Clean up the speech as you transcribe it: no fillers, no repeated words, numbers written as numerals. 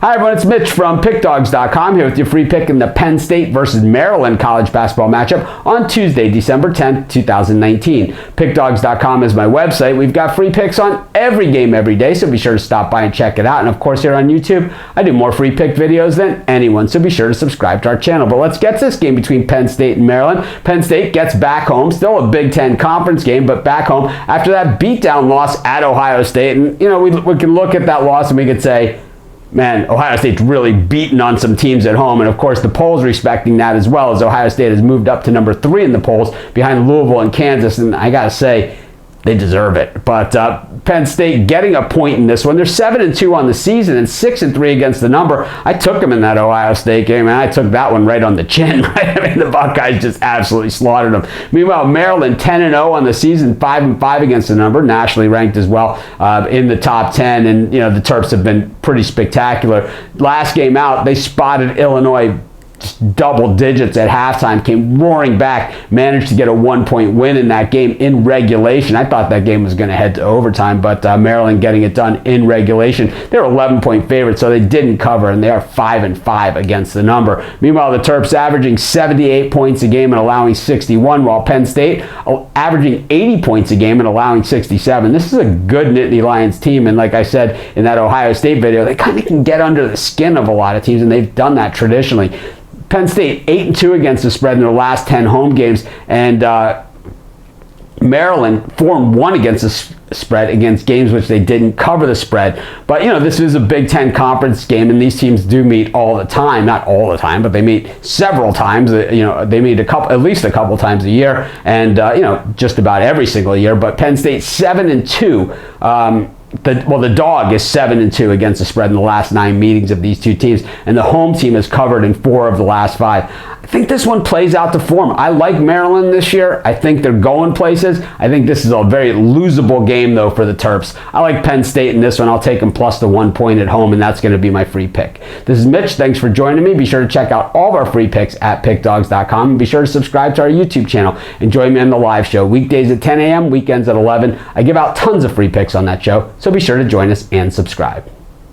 Hi everyone, it's Mitch from PickDawgz.com here with your free pick in the Penn State versus Maryland college basketball matchup on Tuesday, December 10th, 2019. PickDawgz.com is my website. We've got free picks on every game every day, so be sure to stop by and check it out. And of course here on YouTube, I do more free pick videos than anyone, so be sure to subscribe to our channel. But let's get to this game between Penn State and Maryland. Penn State gets back home, still a Big Ten conference game, but back home after that beatdown loss at Ohio State. And, we can look at that loss and we could say, man, Ohio State's really beaten on some teams at home. And of course, the polls respecting that as well, as Ohio State has moved up to number 3 in the polls behind Louisville and Kansas. And I got to say, they deserve it. But Penn State getting a point in this one. They're 7-2 on the season and 6-3 against the number. I took them in that Ohio State game, and I took that one right on the chin. Right? I mean, the Buckeyes just absolutely slaughtered them. Meanwhile, Maryland 10-0 on the season, 5-5 against the number, nationally ranked as well in the top 10. And the Terps have been pretty spectacular. Last game out, they spotted Illinois just double digits at halftime, came roaring back, managed to get a 1-point win in that game in regulation. I thought that game was going to head to overtime, but Maryland getting it done in regulation. They were 11-point favorites, so they didn't cover, and they are 5-5 against the number. Meanwhile, the Terps averaging 78 points a game and allowing 61, while Penn State averaging 80 points a game and allowing 67. This is a good Nittany Lions team, and like I said in that Ohio State video, they kind of can get under the skin of a lot of teams, and they've done that traditionally. Penn State 8-2 against the spread in their last 10 home games, and Maryland 4-1 against the spread against games which they didn't cover the spread. But this is a Big Ten conference game, and these teams do meet all the time. Not all the time, but they meet several times. They meet at least a couple times a year, and just about every single year. But Penn State 7-2. The dog is 7-2 against the spread in the last 9 meetings of these two teams, and the home team has covered in 4 of the last 5. I think this one plays out to form. I like Maryland this year. I think they're going places. I think this is a very losable game, though, for the Terps. I like Penn State in this one. I'll take them plus the 1 point at home, and that's going to be my free pick. This is Mitch. Thanks for joining me. Be sure to check out all of our free picks at PickDawgz.com, and be sure to subscribe to our YouTube channel and join me on the live show. Weekdays at 10 a.m., weekends at 11. I give out tons of free picks on that show, so be sure to join us and subscribe.